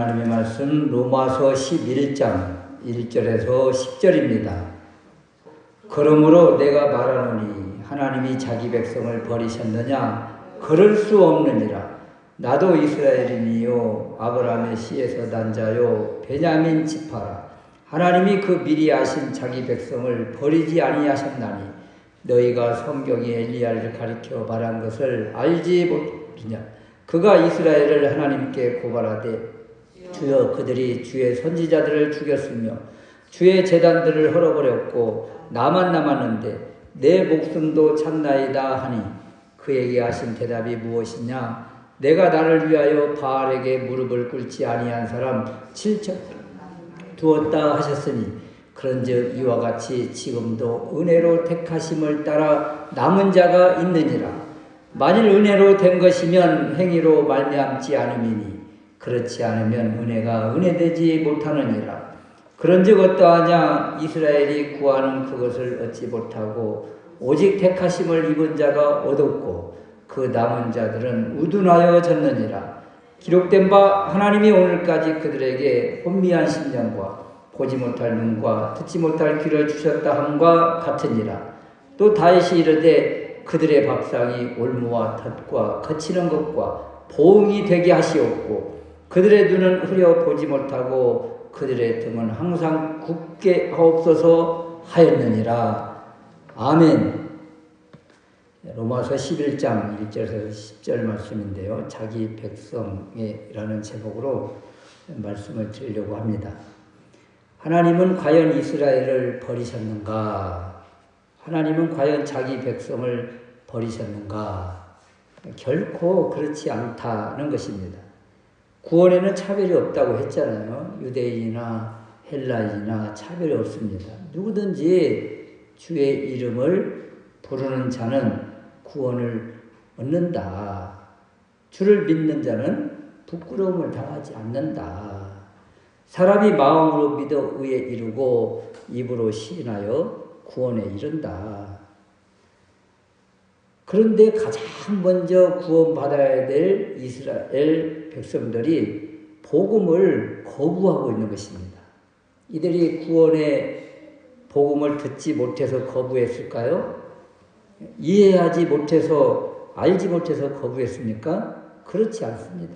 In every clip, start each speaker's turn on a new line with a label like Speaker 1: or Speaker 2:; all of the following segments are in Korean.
Speaker 1: 하나님의 말씀 로마서 11장 1절에서 10절입니다. 그러므로 내가 말하노니 하나님이 자기 백성을 버리셨느냐? 그럴 수 없느니라. 나도 이스라엘인이요 아브라함의 씨에서 난 자요 베냐민 지파라. 하나님이 그 미리 아신 자기 백성을 버리지 아니하셨나니 너희가 성경이 엘리야를 가리켜 말한 것을 알지 못하느냐? 그가 이스라엘을 하나님께 고발하되 주여 그들이 주의 선지자들을 죽였으며 주의 제단들을 헐어버렸고 나만 남았는데 내 목숨도 찾나이다 하니 그에게 하신 대답이 무엇이냐? 내가 나를 위하여 바알에게 무릎을 꿇지 아니한 사람 7천 두었다 하셨으니 그런즉 이와 같이 지금도 은혜로 택하심을 따라 남은 자가 있느니라. 만일 은혜로 된 것이면 행위로 말미암지 않음이니 그렇지 않으면 은혜가 은혜되지 못하느니라. 그런즉 어떠하냐? 이스라엘이 구하는 그것을 얻지 못하고 오직 택하심을 입은 자가 얻었고 그 남은 자들은 우둔하여 졌느니라. 기록된 바 하나님이 오늘까지 그들에게 혼미한 심령과 보지 못할 눈과 듣지 못할 귀를 주셨다 함과 같으니라. 또 다윗이 이르되 그들의 밥상이 올무와 덫과 거치는 것과 보응이 되게 하시옵고 그들의 눈은 흐려 보지 못하고 그들의 등은 항상 굳게 하옵소서 하였느니라. 아멘. 로마서 11장 1절에서 10절 말씀인데요. 자기 백성이라는 제목으로 말씀을 드리려고 합니다. 하나님은 과연 이스라엘을 버리셨는가? 하나님은 과연 자기 백성을 버리셨는가? 결코 그렇지 않다는 것입니다. 구원에는 차별이 없다고 했잖아요. 유대인이나 헬라인이나 차별이 없습니다. 누구든지 주의 이름을 부르는 자는 구원을 얻는다. 주를 믿는 자는 부끄러움을 당하지 않는다. 사람이 마음으로 믿어 의에 이르고 입으로 시인하여 구원에 이른다. 그런데 가장 먼저 구원받아야 될 이스라엘 백성들이 복음을 거부하고 있는 것입니다. 이들이 구원의 복음을 듣지 못해서 거부했을까요? 이해하지 못해서, 알지 못해서 거부했습니까? 그렇지 않습니다.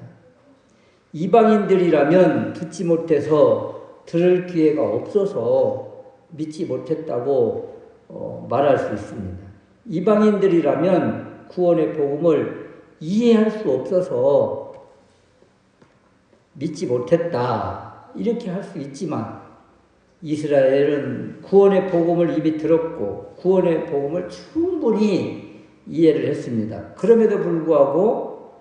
Speaker 1: 이방인들이라면 듣지 못해서 들을 기회가 없어서 믿지 못했다고 말할 수 있습니다. 이방인들이라면 구원의 복음을 이해할 수 없어서 믿지 못했다 이렇게 할 수 있지만 이스라엘은 구원의 복음을 이미 들었고 구원의 복음을 충분히 이해를 했습니다. 그럼에도 불구하고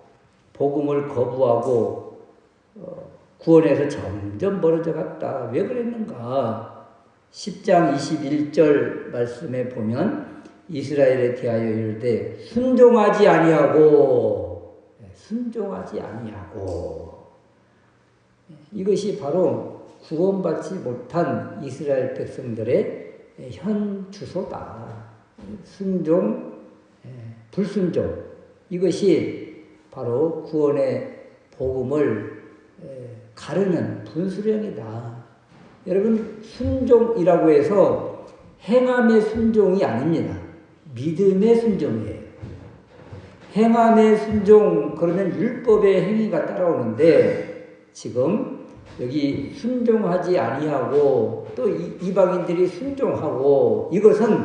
Speaker 1: 복음을 거부하고 구원에서 점점 멀어져 갔다. 왜 그랬는가? 10장 21절 말씀에 보면 이스라엘에 대하여 이르되 순종하지 아니하고 이것이 바로 구원받지 못한 이스라엘 백성들의 현 주소다. 순종, 불순종 이것이 바로 구원의 복음을 가르는 분수령이다. 여러분 순종이라고 해서 행함의 순종이 아닙니다. 믿음의 순종이에요. 행함의 순종 그러면 율법의 행위가 따라오는데 지금 여기 순종하지 아니하고 또 이방인들이 순종하고 이것은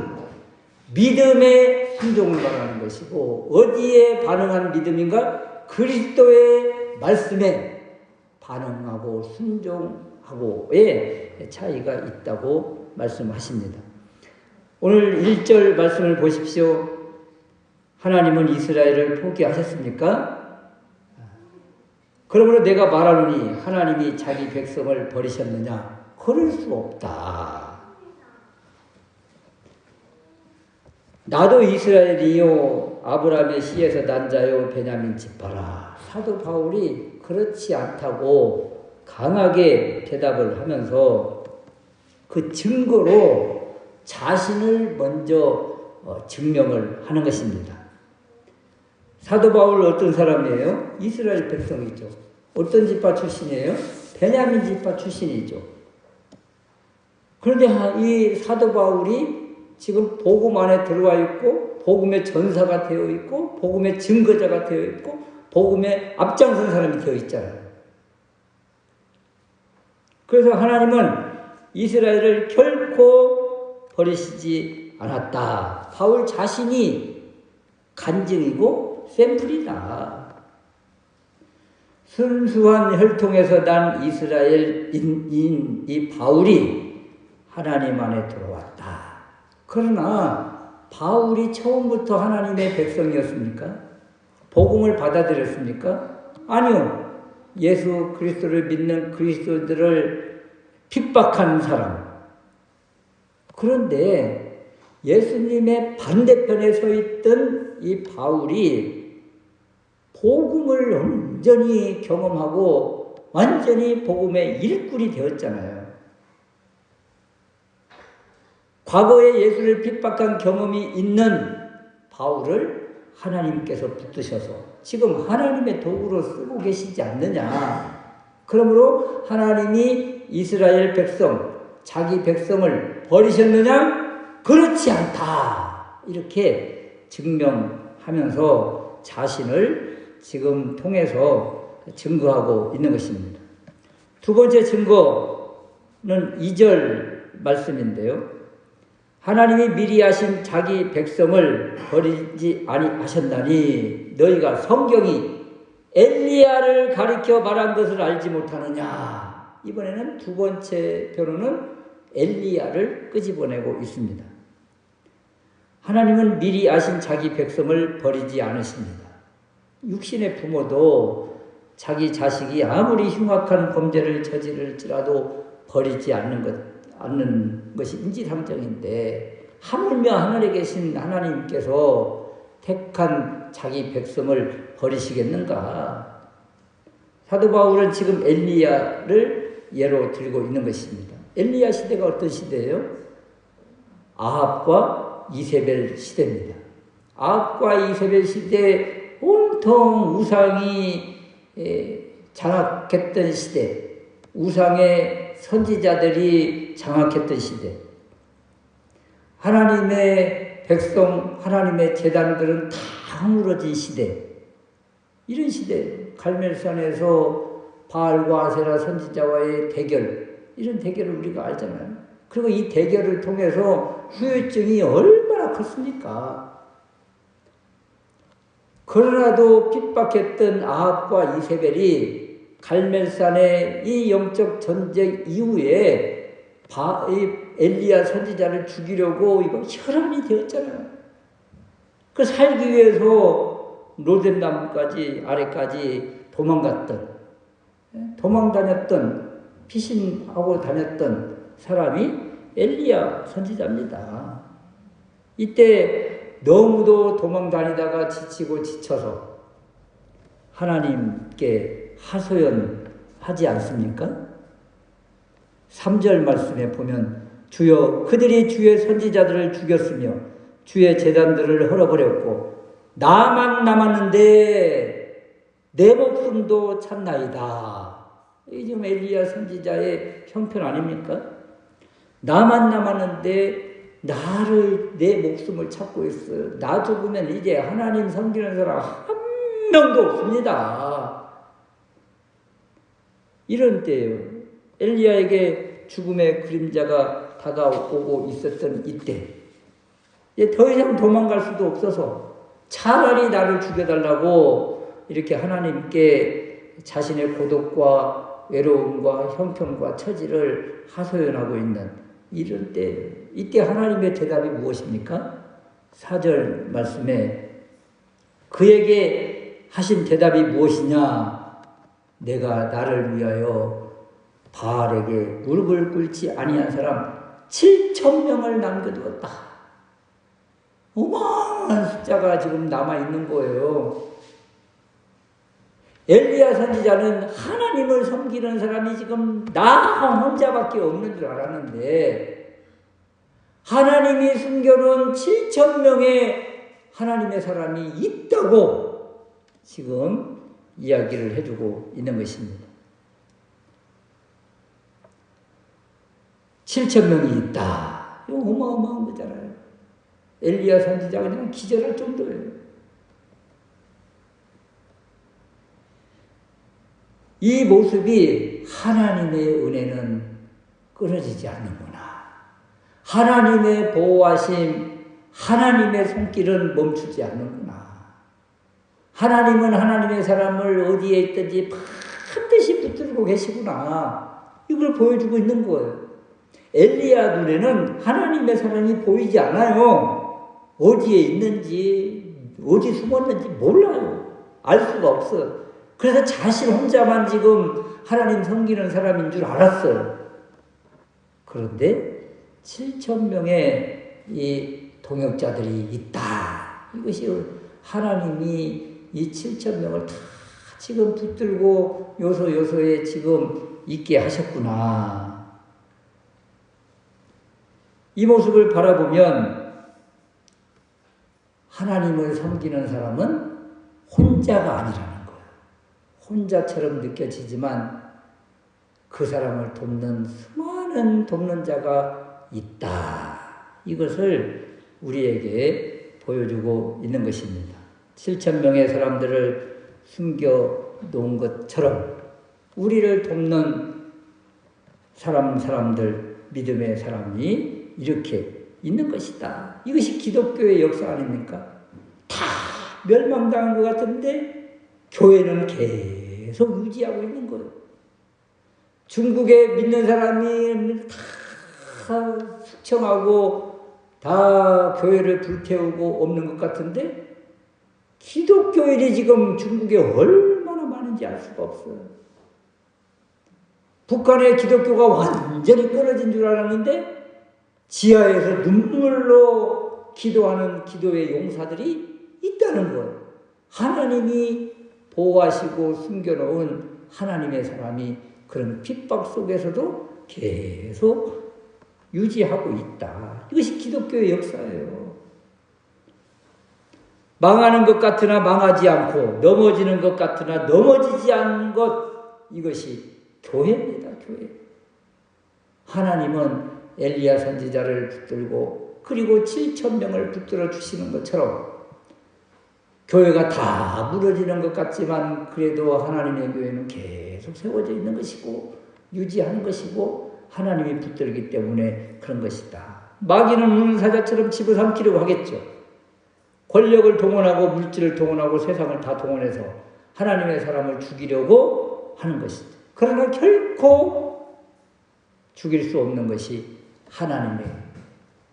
Speaker 1: 믿음의 순종을 말하는 것이고 어디에 반응한 믿음인가? 그리스도의 말씀에 반응하고 순종하고의 차이가 있다고 말씀하십니다. 오늘 1절 말씀을 보십시오. 하나님은 이스라엘을 포기하셨습니까? 그러므로 내가 말하노니 하나님이 자기 백성을 버리셨느냐? 그럴 수 없다. 나도 이스라엘이요 아브라함의 씨에서 난 자요 베냐민 지파라. 사도 바울이 그렇지 않다고 강하게 대답을 하면서 그 증거로 자신을 먼저 증명을 하는 것입니다. 사도 바울 어떤 사람이에요? 이스라엘 백성이죠. 어떤 지파 출신이에요? 베냐민 지파 출신이죠. 그런데 이 사도 바울이 지금 복음 안에 들어와 있고 복음의 전사가 되어 있고 복음의 증거자가 되어 있고 복음의 앞장선 사람이 되어 있잖아요. 그래서 하나님은 이스라엘을 결코 버리시지 않았다. 바울 자신이 간증이고 샘플이다. 순수한 혈통에서 난 이스라엘인 이 바울이 하나님 안에 들어왔다. 그러나 바울이 처음부터 하나님의 백성이었습니까? 복음을 받아들였습니까? 아니요. 예수 그리스도를 믿는 그리스도들을 핍박한 사람. 그런데 예수님의 반대편에 서 있던 이 바울이 복음을 온전히 경험하고 완전히 복음의 일꾼이 되었잖아요. 과거에 예수를 핍박한 경험이 있는 바울을 하나님께서 붙드셔서 지금 하나님의 도구로 쓰고 계시지 않느냐. 그러므로 하나님이 이스라엘 백성, 자기 백성을 버리셨느냐? 그렇지 않다. 이렇게 증명하면서 자신을 지금 통해서 증거하고 있는 것입니다. 두 번째 증거는 2절 말씀인데요. 하나님이 미리 하신 자기 백성을 버리지 아니하셨나니 너희가 성경이 엘리야를 가리켜 말한 것을 알지 못하느냐. 이번에는 두 번째 변호는 엘리야를 끄집어내고 있습니다. 하나님은 미리 아신 자기 백성을 버리지 않으십니다. 육신의 부모도 자기 자식이 아무리 흉악한 범죄를 저지를지라도 버리지 않는 것이 인지상정인데 하물며 하늘에 계신 하나님께서 택한 자기 백성을 버리시겠는가? 사도 바울은 지금 엘리야를 예로 들고 있는 것입니다. 엘리야 시대가 어떤 시대예요? 아합과 이세벨 시대입니다. 아합과 이세벨 시대 온통 우상이 장악했던 시대, 우상의 선지자들이 장악했던 시대, 하나님의 백성, 하나님의 제단들은 다 무너진 시대, 이런 시대, 갈멜산에서 바알과 아세라 선지자와의 대결, 이런 대결을 우리가 알잖아요. 그리고 이 대결을 통해서 후유증이 얼마나 컸습니까? 그러나도 핍박했던 아합과 이세벨이 갈멜산의 이 영적 전쟁 이후에 엘리야 선지자를 죽이려고 이거 혈안이 되었잖아요. 그 살기 위해서 로덴나무까지 아래까지 도망 다녔던 피신하고 다녔던 사람이 엘리야 선지자입니다. 이때 너무도 도망 다니다가 지치고 지쳐서 하나님께 하소연하지 않습니까? 3절 말씀에 보면 주여 그들이 주의 선지자들을 죽였으며 주의 제단들을 헐어버렸고 나만 남았는데 내 목숨도 찾나이다. 이게 지금 엘리야 선지자의 형편 아닙니까? 나만 남았는데 내 목숨을 찾고 있어요. 나 죽으면 이제 하나님 섬기는 사람 한 명도 없습니다. 이런 때예요. 엘리야에게 죽음의 그림자가 다가오고 있었던 이때, 이제 더 이상 도망갈 수도 없어서 차라리 나를 죽여달라고 이렇게 하나님께 자신의 고독과 외로움과 형편과 처지를 하소연하고 있는 이런 때, 이때 하나님의 대답이 무엇입니까? 4절 말씀에 그에게 하신 대답이 무엇이냐? 내가 나를 위하여 바알에게 무릎을 꿇지 아니한 사람 7,000명을 남겨두었다. 어마어마한 숫자가 지금 남아있는 거예요. 엘리야 선지자는 하나님을 섬기는 사람이 지금 나 혼자밖에 없는 줄 알았는데 하나님이 숨겨놓은 7,000명의 하나님의 사람이 있다고 지금 이야기를 해주고 있는 것입니다. 7천 명이 있다. 이거 어마어마한 거잖아요. 엘리야 선지자가 그냥 기절할 정도예요. 이 모습이 하나님의 은혜는 끊어지지 않는구나. 하나님의 보호하심, 하나님의 손길은 멈추지 않는구나. 하나님은 하나님의 사람을 어디에 있든지 반드시 붙들고 계시구나. 이걸 보여주고 있는 거예요. 엘리야 눈에는 하나님의 사람이 보이지 않아요. 어디에 있는지, 어디 숨었는지 몰라요. 알 수가 없어요. 그래서 자신 혼자만 지금 하나님 섬기는 사람인 줄 알았어요. 그런데 7천 명의 이 동역자들이 있다. 이것이 하나님이 이 7천 명을 다 지금 붙들고 요소요소에 지금 있게 하셨구나. 이 모습을 바라보면 하나님을 섬기는 사람은 혼자가 아니라는 거예요. 혼자처럼 느껴지지만 그 사람을 돕는 수많은 돕는 자가 있다. 이것을 우리에게 보여주고 있는 것입니다. 7천 명의 사람들을 숨겨 놓은 것처럼 우리를 돕는 사람들, 믿음의 사람이 이렇게 있는 것이다. 이것이 기독교의 역사 아닙니까? 다 멸망당한 것 같은데 교회는 계속 유지하고 있는 거예요. 중국에 믿는 사람이 다 숙청하고 다 교회를 불태우고 없는 것 같은데 기독교인이 지금 중국에 얼마나 많은지 알 수가 없어요. 북한의 기독교가 완전히 끊어진 줄 알았는데 지하에서 눈물로 기도하는 기도의 용사들이 있다는 거예요. 하나님이 보호하시고 숨겨놓은 하나님의 사람이 그런 핍박 속에서도 계속 유지하고 있다. 이것이 기독교의 역사예요. 망하는 것 같으나 망하지 않고 넘어지는 것 같으나 넘어지지 않는 것, 이것이 교회입니다. 교회. 하나님은 엘리야 선지자를 붙들고 그리고 7천 명을 붙들어 주시는 것처럼 교회가 다 무너지는 것 같지만 그래도 하나님의 교회는 계속 세워져 있는 것이고 유지하는 것이고 하나님이 붙들기 때문에 그런 것이다. 마귀는 우는 사자처럼 집어삼키려고 하겠죠. 권력을 동원하고 물질을 동원하고 세상을 다 동원해서 하나님의 사람을 죽이려고 하는 것이죠. 그러나 결코 죽일 수 없는 것이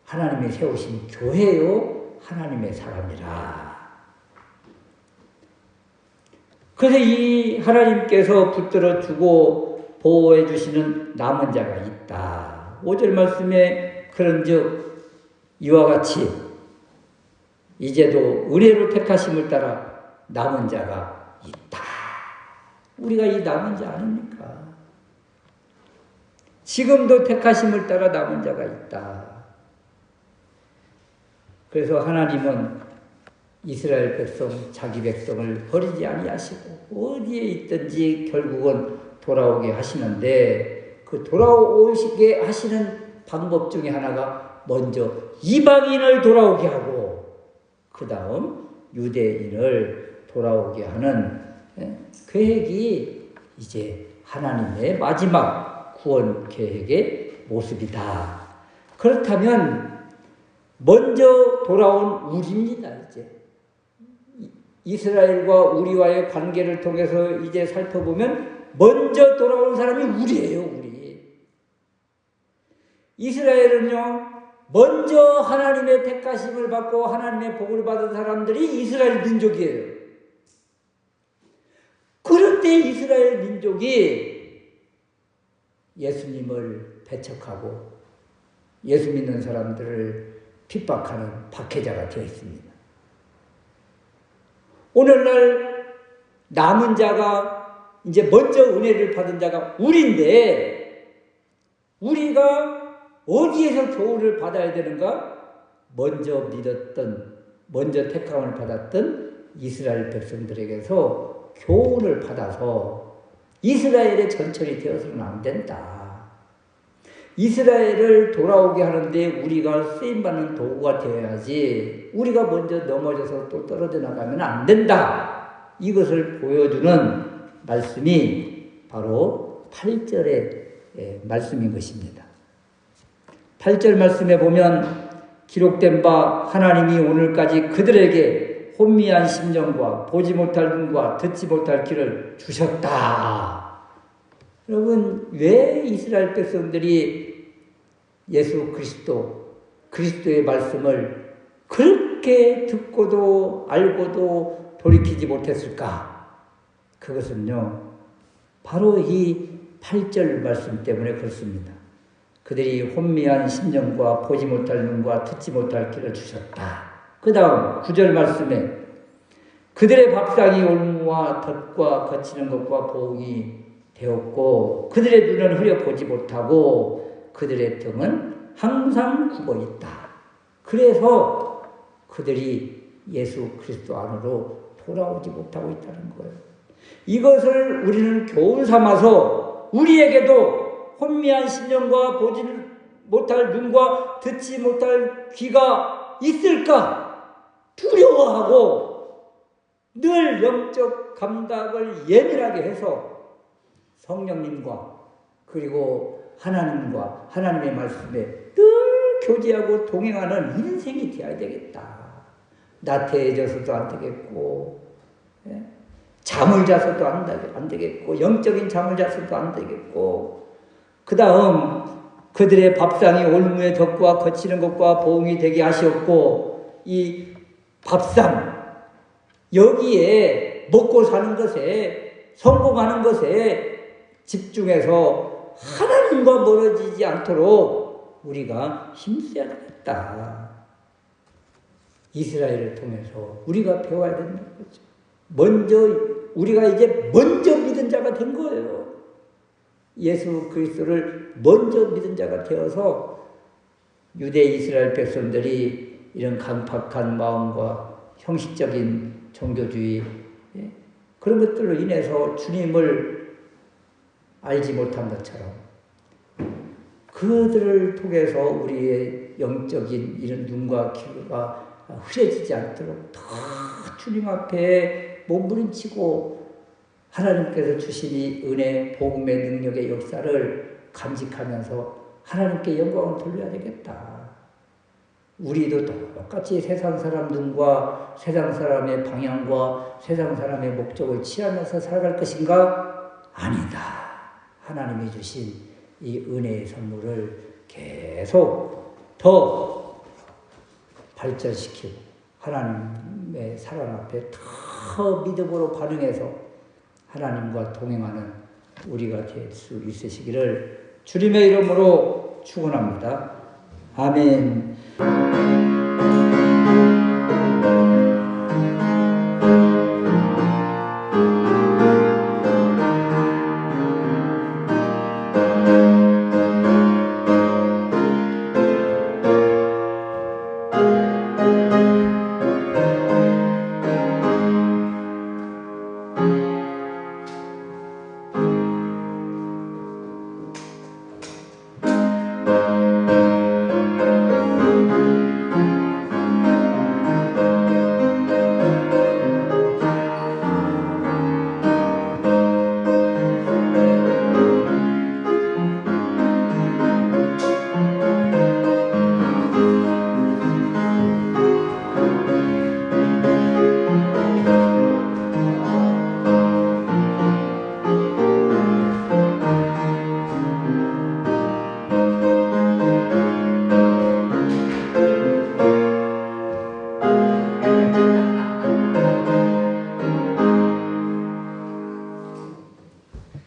Speaker 1: 하나님이 세우신 교회요 하나님의 사람이라. 그래서 이 하나님께서 붙들어 주고 보호해 주시는 남은 자가 있다. 5절 말씀에 그런즉 이와 같이 이제도 은혜로 택하심을 따라 남은 자가 있다. 우리가 이 남은 자 아닙니까? 지금도 택하심을 따라 남은 자가 있다. 그래서 하나님은 이스라엘 백성, 자기 백성을 버리지 아니하시고 어디에 있든지 결국은 돌아오게 하시는데 그 돌아오시게 하시는 방법 중에 하나가 먼저 이방인을 돌아오게 하고 그 다음 유대인을 돌아오게 하는 계획이 이제 하나님의 마지막 구원 계획의 모습이다. 그렇다면 먼저 돌아온 우리입니다. 이제 이스라엘과 우리와의 관계를 통해서 이제 살펴보면 먼저 돌아온 사람이 우리예요. 우리. 이스라엘은요 먼저 하나님의 택하심을 받고 하나님의 복을 받은 사람들이 이스라엘 민족이에요. 그런데 이스라엘 민족이 예수님을 배척하고 예수 믿는 사람들을 핍박하는 박해자가 되어 있습니다. 오늘날 남은 자가 이제 먼저 은혜를 받은 자가 우리인데 우리가 어디에서 교훈을 받아야 되는가? 먼저 믿었던, 먼저 택함을 받았던 이스라엘 백성들에게서 교훈을 받아서 이스라엘의 전철이 되어서는 안 된다. 이스라엘을 돌아오게 하는데 우리가 쓰임받는 도구가 되어야지 우리가 먼저 넘어져서 또 떨어져 나가면 안 된다. 이것을 보여주는 말씀이 바로 8절의 말씀인 것입니다. 8절 말씀에 보면 기록된 바 하나님이 오늘까지 그들에게 혼미한 심령과 보지 못할 눈과 듣지 못할 귀를 주셨다. 여러분, 왜 이스라엘 백성들이 예수 그리스도의 말씀을 그렇게 듣고도 알고도 돌이키지 못했을까? 그것은요, 바로 이 8절 말씀 때문에 그렇습니다. 그들이 혼미한 심령과 보지 못할 눈과 듣지 못할 귀를 주셨다. 그 다음 9절 말씀에 그들의 밥상이 올무와 덫과 거치는 것과 보응이 되었고 그들의 눈은 흐려 보지 못하고 그들의 등은 항상 굽어 있다. 그래서 그들이 예수 그리스도 안으로 돌아오지 못하고 있다는 거예요. 이것을 우리는 교훈 삼아서 우리에게도 혼미한 심령과 보지 못할 눈과 듣지 못할 귀가 있을까 두려워하고 늘 영적 감각을 예민하게 해서 성령님과 그리고 하나님과 하나님의 말씀에 늘 교제하고 동행하는 인생이 되어야 되겠다. 나태해져서도 안 되겠고 잠을 자서도 안 되겠고 영적인 잠을 자서도 안 되겠고 그 다음 그들의 밥상이 올무의 덫과 거치는 것과 보응이 되게 하시었고 이 밥상 여기에 먹고 사는 것에 성공하는 것에 집중해서 하나님과 멀어지지 않도록 우리가 힘써야 되겠다. 이스라엘을 통해서 우리가 배워야 된다는 거죠. 우리가 이제 먼저 믿은 자가 된 거예요. 예수 그리스도를 먼저 믿은 자가 되어서 유대 이스라엘 백성들이 이런 강팍한 마음과 형식적인 종교주의 그런 것들로 인해서 주님을 알지 못한 것처럼 그들을 통해서 우리의 영적인 이런 눈과 귀가 흐려지지 않도록 더 주님 앞에 몸부림치고 하나님께서 주신 이 은혜, 복음의 능력의 역사를 간직하면서 하나님께 영광을 돌려야 되겠다. 우리도 똑같이 세상 사람 눈과 세상 사람의 방향과 세상 사람의 목적을 취하면서 살아갈 것인가? 아니다. 하나님이 주신 이 은혜의 선물을 계속 더 발전시키고 하나님의 사랑 앞에 더 믿음으로 반응해서 하나님과 동행하는 우리가 될 수 있으시기를 주님의 이름으로 축원합니다. 아멘.